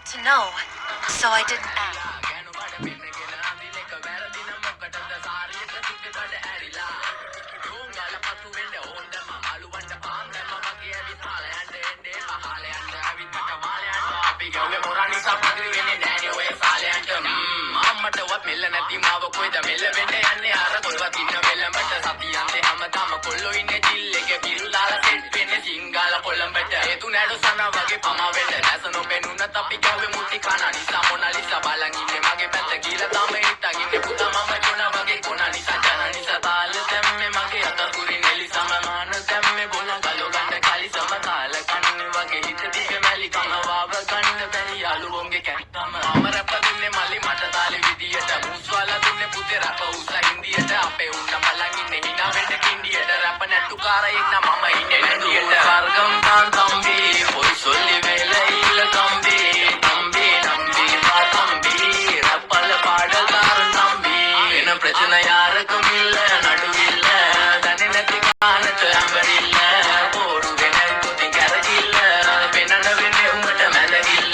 want to know, so I didn't ask. අම්මටවත් මෙල්ල නැති මාව කොයිද මෙල්ල වෙන්නේ යන්නේ අර කොල්වත් ඉන්න වෙලඹට සතියන්තේ හැමදාම කොල්ලෝ ඉන්නේ ජිල් එකේ පිරුලාලා සෙට් වෙන්නේ සිංගාල කොළඹට හේතු නැඩු සනා වගේ පමා වෙන්න නැසනෝ පෙනුනත් අපි කව්වේ මුටි කන නිසා මොනාලිසා බලන් ඉන්නේ මගේ පැත්ත කියලා තම හිටගින්නේ පුතා මම කොනා වගේ කොනා නිසා ජන නිසා තාල දැම්මේ මගේ අතකුරි නෙලි සමමාන දැම්මේ බොන ගලෝ ගන්න කලි සමතාල කන්නේ වගේ හිත තිබෙ මැලි කම වාව ගන්න බැරි යාළුවෝන්ගේ කැත්තම අමරප දුන්නේ මල්ලි මට තාලි විදියට මුස්වාලා දුන්නේ පුතේ රප උස හින්දියට අපේ උන්න බලන් ඉන්නේ hina වෙන්න කින්ඩියට රප නැට්ටුකාරයෙක් නම් මම ඉන්නේ නැටියට වර්ගම් තාන් තම්බි පොයි සොල්ලි වෙල ඉල්ල තම්බි තම්බි තම්බි පා තම්බි රපල පාඩකාර තම්බි වෙන ප්‍රශ්න යාරක මිල්ල නඩු විල්ල දන්නේ නැති කානට අඹරිල්ල පොරු වෙන තුති කරගිල්ල වෙනන වෙන්නේ උඹට මැදගිල්ල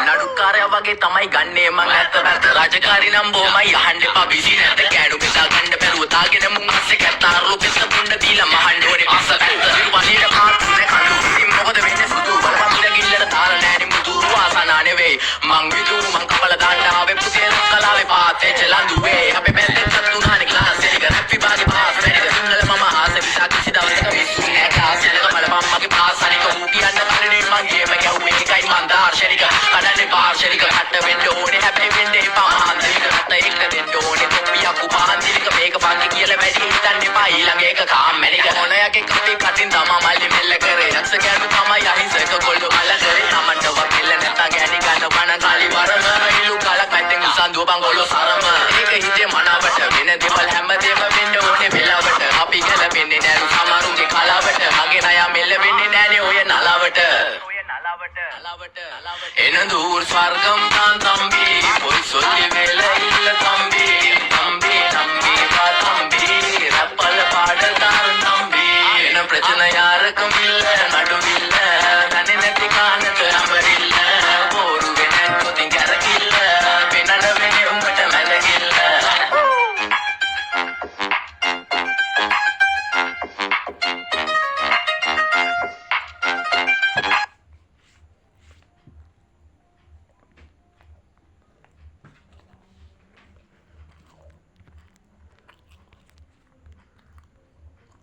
නඩුකාරයා වගේ තමයි ගන්නේ මං ඇත්ත පැත්ත රාජකාරී නම් බොමයි අහන්න එපා බිසි නැත කෑඩු බෙදා ගන්න බැරුව තාගෙන මුන් අස්සේ කැත්තාරෝ පෙස්ස පුන්න දීලා මහන්න ඕනේ පස්ස පැත්ත වලේට පාත්නේ කඳු ඉතින් මොකද වෙන්නේ සුදු බලපන් ගිල්ලට තාල නෑනේ මුතු වාසනා නෙවෙයි මං විදු මං කපල දාන්න ආවේ පුතේ කලාවේ පාතේ චලඳුවේ අපේ බැල්ලෙන් සතුනානේ ක්ලාස් එක රැප් විභාගේ පාස් වැඩික සිංහල මම ආස විසා කිසි දවසක මිස්සු නෑ ක්ලාස් එක බලපන් මගේ පාස් අනික ඌ කියන්න කන්නේ මං ගේම ගැව්වේ එකයි මං දාර්ශනික කඩන්නේ පාර්ශනික කට වෙන්න ඕනේ හැබැයි වෙන්නේ එපා මාන්ත්‍රික කට එක දෙන්න ඕනේ තොප්පියක් උපාන්තික මේක පන්ති කියලා වැඩි හිතන්න එපා ඊළඟ එක කාම්මැනික මොනයකේ කටි කටින් තමා මල්ලි මෙල්ල කරේ යක්ෂ කැඩු තමයි අහිංසක කොල්ලෝ කල කරේ තමන්ට වකිල්ල නැත්නම් ගෑණි ගන්න වණ කාලි වරම ඉලු කලක් පැත්තෙන් උසන්දුව බංගොල්ලෝ සරම ඒක හිතේ මනාවට වෙන දේවල් හැමදේම වෙන්න ඕනේ වෙලාවට අපි ගැලපෙන්නේ නෑ සමරුන්ගේ කලාවට මගේ නයා මෙල්ල වෙන්නේ නෑනේ ඔය නලාවට එනදූර් ස්වර්ගම් තාන් තම්බි පොයි සොල්ලි වෙල ඉල්ල තම්බි තම්බි තම්බි පා තම්බි රප්පල පාඩකාර තම්බි එන ප්‍රචන යාරක මිල්ල නඩු විල්ල දන්නේ නැති කාන